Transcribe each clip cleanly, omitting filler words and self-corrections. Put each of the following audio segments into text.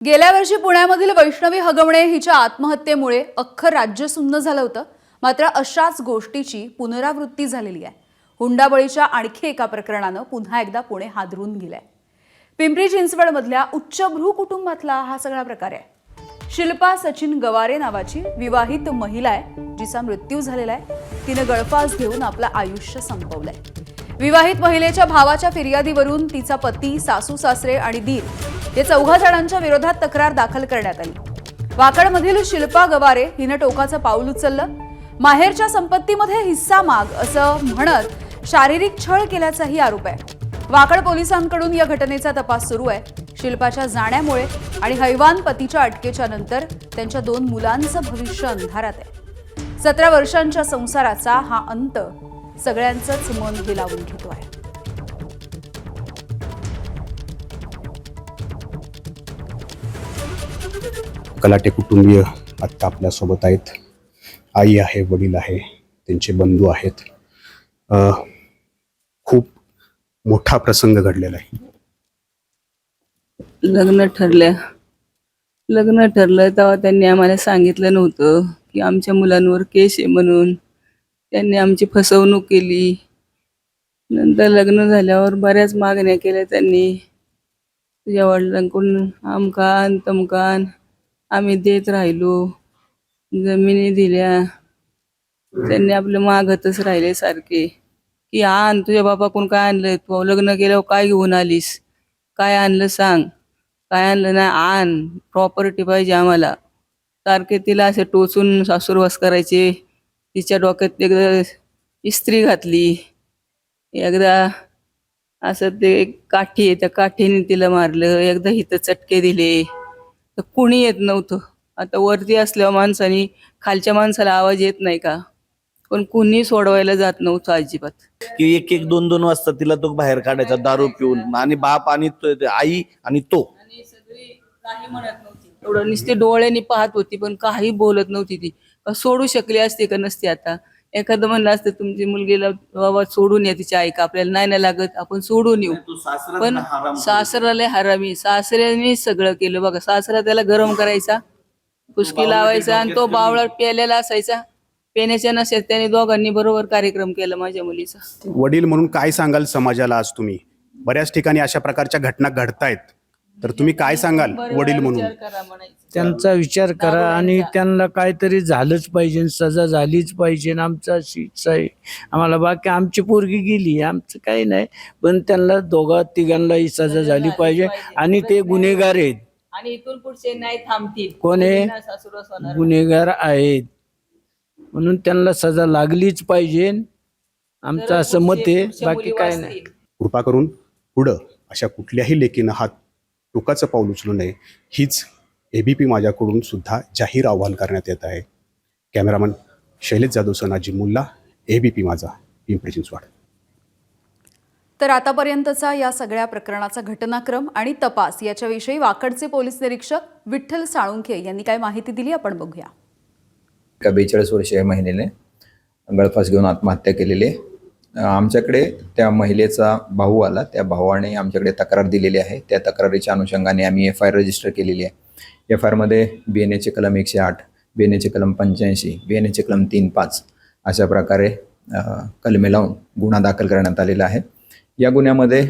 गेल्या वर्षी पुण्यामधील वैष्णवी हगवणे हिच्या आत्महत्येमुळे अख्खं राज्य सुन्न झालं होतं। मात्र अशाच गोष्टीची पुनरावृत्ती झालेली आहे। हुंडाबळीच्या आणखी एका प्रकरणानं पुन्हा एकदा पुणे हादरून गेलंय। पिंपरी चिंचवडमधल्या उच्चभ्रू कुटुंबातला हा सगळा प्रकार आहे। शिल्पा सचिन गवारे नावाची विवाहित महिला आहे, जिचा मृत्यू झालेला आहे। तिने गळफास घेऊन आपलं आयुष्य संपवलंय। विवाहित महिलेच्या भावाच्या फिर्यादीवरून तिचा पती, सासू सासरे आणि दीर या चौघा जणांच्या विरोधात तक्रार दाखल करण्यात आली। वाकडमधील शिल्पा गवारे हिने टोकाचं पाऊल उचललं। माहेरच्या संपत्तीमध्ये हिस्सा माग असं म्हणत शारीरिक छळ केल्याचाही आरोप आहे। वाकड पोलिसांकडून या घटनेचा तपास सुरू आहे। शिल्पाच्या जाण्यामुळे आणि हैवान पतीच्या अटकेच्या नंतर त्यांच्या 2 मुलांचं भविष्य अंधारात आहे। 17 वर्षांच्या संसाराचा हा अंत सगळ्यांचंच मन हेलावून घेतो आहे। कलाटे कुटुंबीय आता आपल्या सोबत आहेत। आई आहे, वडील आहे, त्यांचे बंधू आहेत। खूप मोठा प्रसंग घडलेला आहे। लग्न ठरलं तेव्हा त्यांनी आम्हाला सांगितलं नव्हतं की आमच्या मुलांवर केस आहे म्हणून। त्यांनी आमची फसवणूक केली। नंतर लग्न झाल्यावर बऱ्याच मागण्या केल्या त्यांनी, तुझ्या वडिलांकडून आमकान तमकान आम्ही देत राहिलो, जमिनी दिल्या। त्यांनी आपलं मागतच राहिले सारखे की आण, तुझ्या बापाकडून काय आणलं, तू लग्न केल्यावर काय घेऊन आलीस, काय आणलं सांग, काय आणलं नाही, आण, प्रॉपर्टी पाहिजे आम्हाला। सारखे तिला असे टोचून सासूरवास करायचे। तिच्या डोक्यात एकदा इस्त्री घातली, एकदा असं ते काठी आहे त्या काठीने तिला मारलं, एकदा हिथं चटके दिले। तर कुणी येत नव्हतं। आता वरती असल्यावर माणसानी खालच्या माणसाला आवाज येत नाही का, पण कुणी सोडवायला जात नव्हतं अजिबात। की 1-1, 2-2 वाजता तिला तो बाहेर काढायचा दारू पिऊन, आणि बाप आणि आई आणि तो आणि सगळी काही म्हणत नव्हती, एवढं नुसते डोळ्यांनी पाहत होती, पण काही बोलत नव्हती। ती सोडू शकली असते का नसते? आता एखादं म्हणलं असतं तुमची मुलगीला बाबा सोडून या, तिच्या ऐका, आपल्याला नाही लागत, आपण सोडून येऊ। पण सासऱ्याला हरामी, सासऱ्याने सगळं केलं बघा। सासरा त्याला गरम करायचा, फुसकी लावायचा, आणि तो बावळा प्यालेला असायचा। पेण्याच्या नशेत त्याने दोघांनी बरोबर कार्यक्रम केला माझ्या मुलीचा। वडील म्हणून काय सांगाल समाजाला? आज तुम्ही बऱ्याच ठिकाणी अशा प्रकारच्या घटना घडतायत, तर तुम्ही काय सांगाल वडील म्हणून? त्यांचा विचार करा आणि त्यांना काहीतरी झालंच पाहिजे, सजा झालीच पाहिजे। आमचा इच्छा आहे आम्हाला, बाकी आमची पोरगी गेली, आमचं काही नाही, पण त्यांना दोघा तिघांनाही सजा झाली पाहिजे। आणि ते गुन्हेगार आहेत, आणि इथून पुढचे नाही थांबतील, कोण आहे? गुन्हेगार आहेत, म्हणून त्यांना सजा लागलीच पाहिजे। आमचं असं मत आहे, बाकी काय नाही। कृपा करून पुढं अशा कुठल्याही लेकीनं हात टोकाचं पाऊल उचलू नये, हीच ABP माझ्याकडून सुद्धा जाहीर आवाहन करण्यात येत आहे। Cameraman Shailesh Jadhav, Naji Mulla, ABP Majha, Pimpri Chinchwad. तर आतापर्यंतचा या सगळ्या प्रकरणाचा घटनाक्रम आणि तपास याच्याविषयी वाकडचे पोलीस निरीक्षक विठ्ठल साळुंखे यांनी काय माहिती दिली, आपण बघूया। एका 42 वर्षीय महिलेने गळफास घेऊन आत्महत्या केलेली आहे। आमच्याकडे त्या महिलेचा भाऊ आला, त्या भावाने आमच्याकडे तक्रार दिलेली आहे। त्या तक्रारीच्या अनुषंगाने आम्ही FIR रजिस्टर केलेली आहे। FIR मध्ये BNA कलम 108, BNA कलम 85, BNA कलम 3-5 अशा प्रकारे कलमे लावून गुन्हा दाखल करण्यात आलेला आहे। या गुन्ह्यामध्ये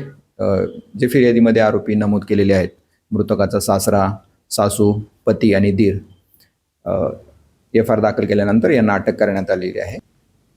जे फिर्यादीमध्ये आरोपी नमूद केलेले आहेत, मृतकाचा सासरा, सासू, पती आणि दीर, FIR दाखल केल्यानंतर यांना अटक करण्यात आलेली आहे।